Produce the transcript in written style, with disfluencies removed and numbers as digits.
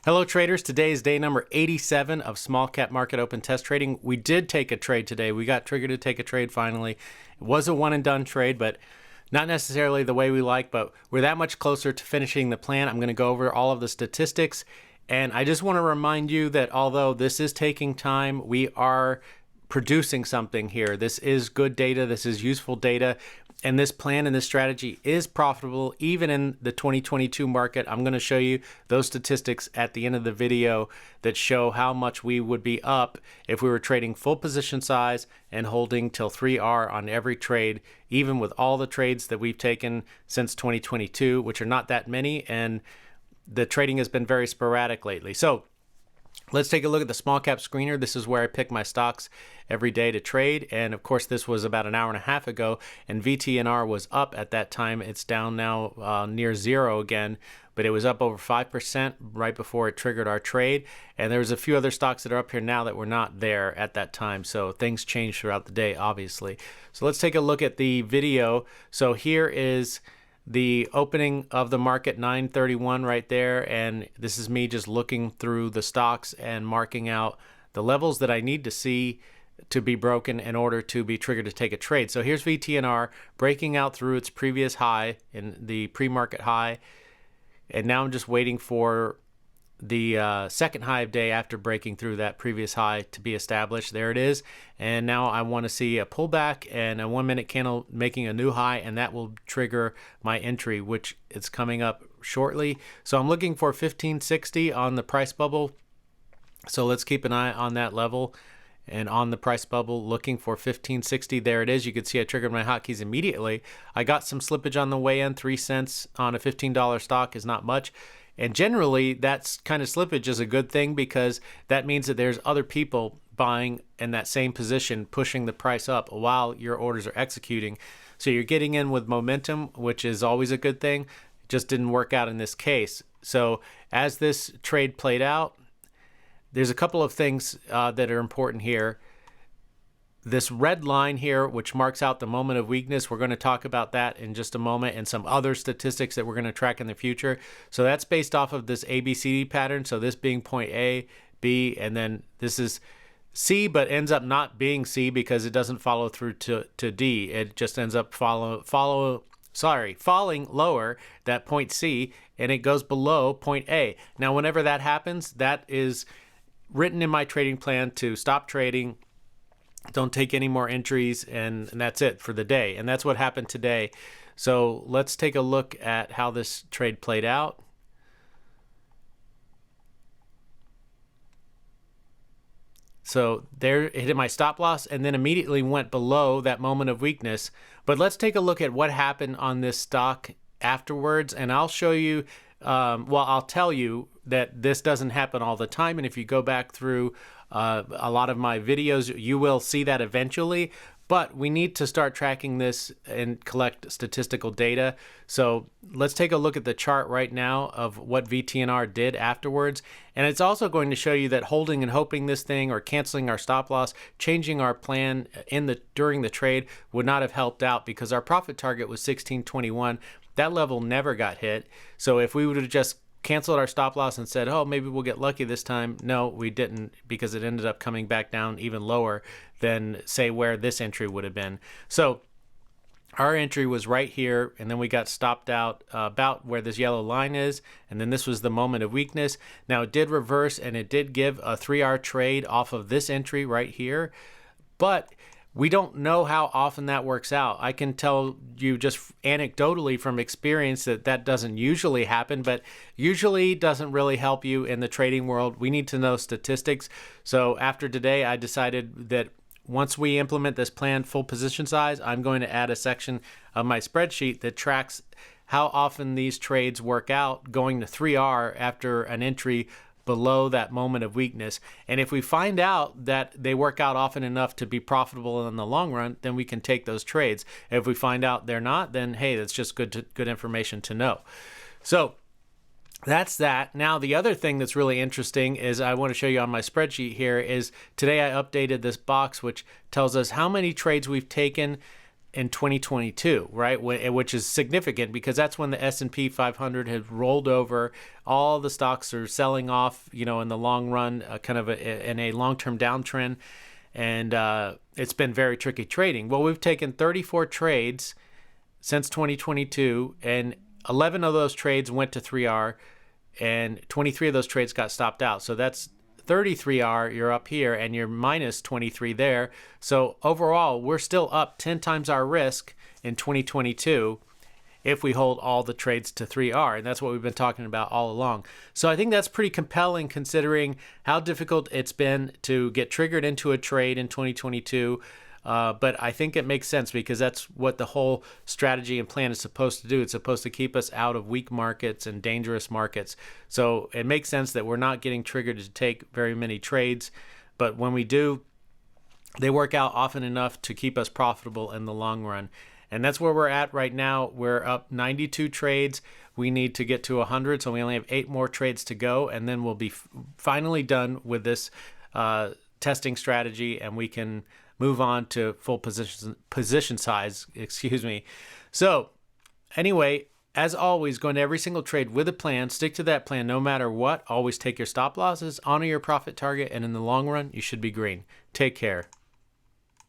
Hello traders, today is day number 87 of small cap market open test trading. We did take a trade today. We got triggered to take a trade finally. It was a one and done trade, but not necessarily the way we like, but we're that much closer to finishing the plan. I'm going to go over all of the statistics, and I just want to remind you that although this is taking time, we are producing something here. This is good data, this is useful data, and this plan and this strategy is profitable even in the 2022 market. I'm going to show you those statistics at the end of the video that show how much we would be up if we were trading full position size and holding till 3R on every trade, even with all the trades that we've taken since 2022, which are not that many, and the trading has been very sporadic lately. So let's take a look at the small cap screener. This is where I pick my stocks every day to trade. And of course, this was about an hour and a half ago, and VTNR was up at that time. It's down now near zero again, but it was up over 5% right before it triggered our trade. And there's a few other stocks that are up here now that were not there at that time. So things change throughout the day, obviously. So let's take a look at the video. So here is the opening of the market, 931 right there, and this is me just looking through the stocks and marking out the levels that I need to see to be broken in order to be triggered to take a trade. So here's VTNR breaking out through its previous high in the pre-market high, and now I'm just waiting for the second high of day after breaking through that previous high to be established. There it is. And now I want to see a pullback and a 1 minute candle making a new high, and that will trigger my entry, which is coming up shortly. So I'm looking for 1560 on the price bubble. So let's keep an eye on that level. And on the price bubble, looking for 1560. There it is. You can see I triggered my hotkeys immediately. I got some slippage on the way in. 3 cents on a $15 stock is not much. And generally, that kind of slippage is a good thing because that means that there's other people buying in that same position, pushing the price up while your orders are executing. So you're getting in with momentum, which is always a good thing. It just didn't work out in this case. So as this trade played out, there's a couple of things that are important here. This red line here, which marks out the moment of weakness, we're going to talk about that in just a moment, and some other statistics that we're going to track in the future. So that's based off of this ABCD pattern. So this being point A, B, and then this is C, but ends up not being C because it doesn't follow through to D. It just ends up falling lower, that point C, and it goes below point A. Now, whenever that happens, that is written in my trading plan to stop trading. Don't take any more entries, and that's it for the day. And that's what happened today. So let's take a look at how this trade played out. So there, it hit my stop loss and then immediately went below that moment of weakness. But let's take a look at what happened on this stock afterwards, and I'll show you, I'll tell you that this doesn't happen all the time. And if you go back through a lot of my videos, you will see that eventually, but we need to start tracking this and collect statistical data. So let's take a look at the chart right now of what VTNR did afterwards. And it's also going to show you that holding and hoping this thing or canceling our stop loss, changing our plan during the trade would not have helped out because our profit target was 1621. That level never got hit. So if we would have just canceled our stop loss and said, oh, maybe we'll get lucky this time. No, we didn't, because it ended up coming back down even lower than, say, where this entry would have been. So our entry was right here, and then we got stopped out about where this yellow line is, and then this was the moment of weakness. Now, it did reverse, and it did give a 3R trade off of this entry right here, but we don't know how often that works out. I can tell you just anecdotally from experience that that doesn't usually happen, but usually doesn't really help you in the trading world. We need to know statistics. So after today, I decided that once we implement this plan full position size, I'm going to add a section of my spreadsheet that tracks how often these trades work out going to 3R after an entry below that moment of weakness. And if we find out that they work out often enough to be profitable in the long run, then we can take those trades. If we find out they're not, then hey, that's just good information to know. So that's that. Now, the other thing that's really interesting is I want to show you on my spreadsheet here is today I updated this box which tells us how many trades we've taken in 2022, right? Which is significant because that's when the S&P 500 has rolled over. All the stocks are selling off, in the long run, in a long-term downtrend. And it's been very tricky trading. Well, we've taken 34 trades since 2022, and 11 of those trades went to 3R, and 23 of those trades got stopped out. So that's 33R, you're up here, and you're minus 23 there. So overall, we're still up 10 times our risk in 2022 if we hold all the trades to 3R. And that's what we've been talking about all along. So I think that's pretty compelling considering how difficult it's been to get triggered into a trade in 2022. But I think it makes sense because that's what the whole strategy and plan is supposed to do. It's supposed to keep us out of weak markets and dangerous markets. So it makes sense that we're not getting triggered to take very many trades. But when we do, they work out often enough to keep us profitable in the long run. And that's where we're at right now. We're up 92 trades. We need to get to 100, so we only have 8 more trades to go, and then we'll be finally done with this testing strategy, and we can move on to full position size, So anyway, as always, go into every single trade with a plan. Stick to that plan no matter what. Always take your stop losses, honor your profit target, and in the long run, you should be green. Take care.